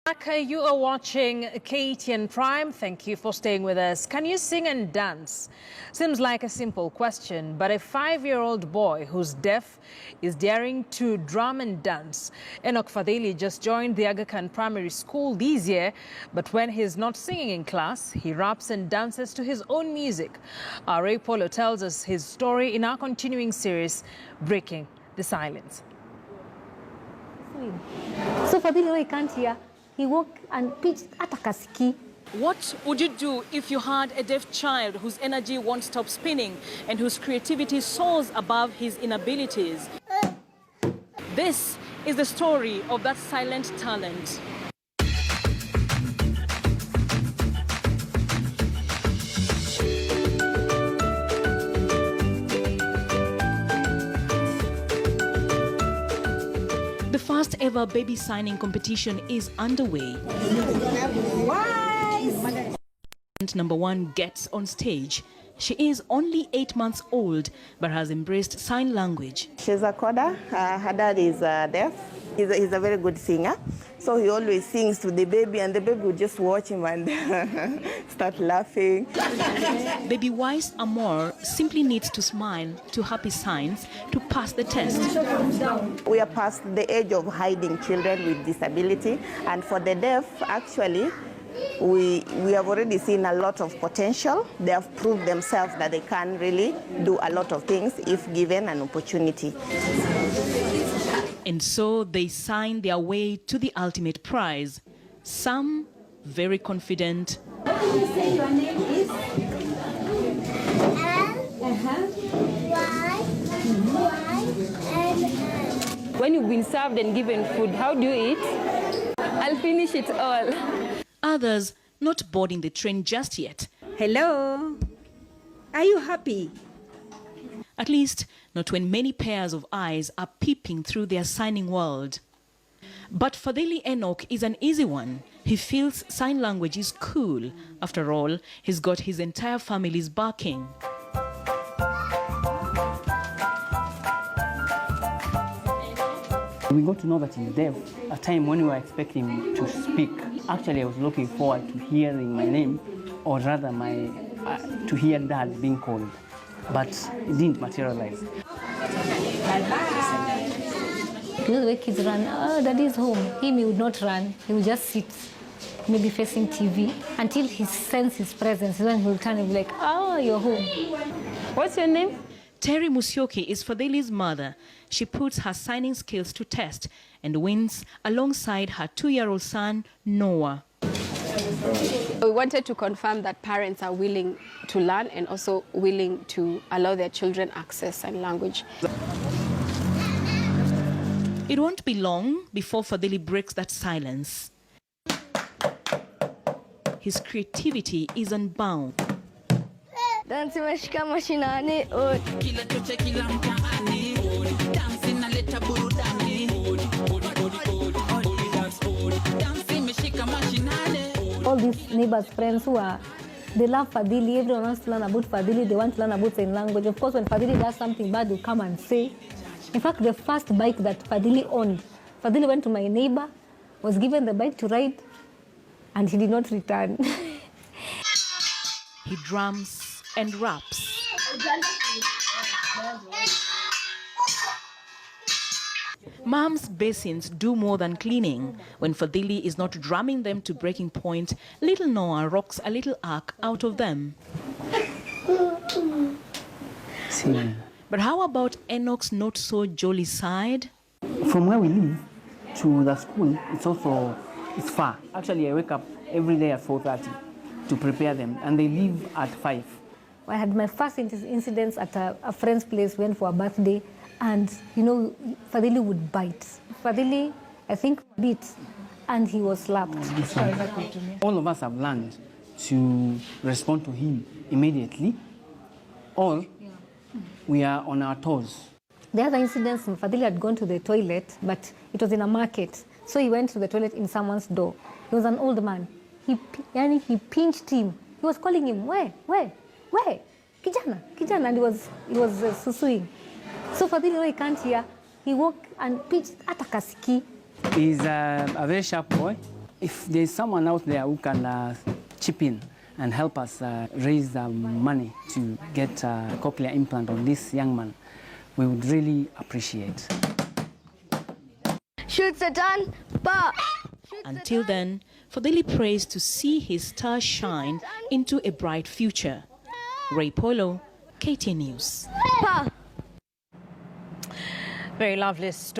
You are watching KTN Prime. Thank you for staying with us. Can you sing and dance? Seems like a simple question, but a 5-year-old boy who's deaf is daring to drum and dance. Enoch Fadhili just joined the Aga Khan Primary School this year, but when he's not singing in class, he raps and dances to his own music. Ray Polo tells us his story in our continuing series, Breaking the Silence. So Fadhili, I can't hear. He walked and pitched at a kasiki. What would you do if you had a deaf child whose energy won't stop spinning and whose creativity soars above his inabilities? This is the story of that silent talent. The first ever baby signing competition is underway. Number 1 gets on stage. She is only 8 months old but has embraced sign language. She's a coder. Her dad is deaf. He's a very good singer. So he always sings to the baby and the baby will just watch him and start laughing. Baby Wise Amor simply needs to smile to happy signs to pass the test. We are past the age of hiding children with disability, and for the deaf, actually, we have already seen a lot of potential. They have proved themselves that they can really do a lot of things if given an opportunity. And so they sign their way to the ultimate prize. Some very confident. What did you say your name is? When you've been served and given food, how do you eat? I'll finish it all. Others not boarding the train just yet. Hello, are you happy? At least not when many pairs of eyes are peeping through their signing world. But Fadhili Enoch is an easy one. He feels sign language is cool. After all, he's got his entire family's backing. We got to know that he's deaf at a time when we were expecting him to speak. Actually, I was looking forward to hearing my name, or rather to hear Dad being called. But it didn't materialize. You know the way kids run, oh, Daddy's home. He would not run. He would just sit, maybe facing TV, until he senses his presence. Then he will turn and be like, oh, you're home. What's your name? Terry Musyoki is Fadhili's mother. She puts her signing skills to test and wins alongside her 2-year-old son, Noah. We wanted to confirm that parents are willing to learn and also willing to allow their children access sign language. It won't be long before Fadhili breaks that silence. His creativity is unbound. All these neighbors, friends they love Fadhili. Everyone wants to learn about Fadhili. They want to learn about sign language. Of course, when Fadhili does something bad, they'll come and say. In fact, the first bike that Fadhili owned, Fadhili went to my neighbor, was given the bike to ride, and he did not return. He drums and raps. Mom's basins do more than cleaning. When Fadhili is not drumming them to breaking point, little Noah rocks a little arc out of them. See. But how about Enoch's not so jolly side? From where we live to the school, it's far. Actually, I wake up every day at 4:30 to prepare them, and they leave at 5. I had my first incidents at a friend's place, went for a birthday, and you know, Fadhili would bite. Fadhili, I think, bit, and he was slapped. All of us have learned to respond to him immediately, or we are on our toes. The other incidents, Fadhili had gone to the toilet, but it was in a market. So he went to the toilet in someone's door. He was an old man. He pinched him. He was calling him, where? Kijana, and he was susuing. So Fadhili, he can't hear. He walked and pitched at a kasiki. He's a very sharp boy. If there's someone out there who can chip in and help us raise money to get a cochlear implant on this young man, we would really appreciate. Shoot Satan, pa! Until then, Fadhili prays to see his star shine into a bright future. Ray Polo, KTN News. Pa! Very lovely story.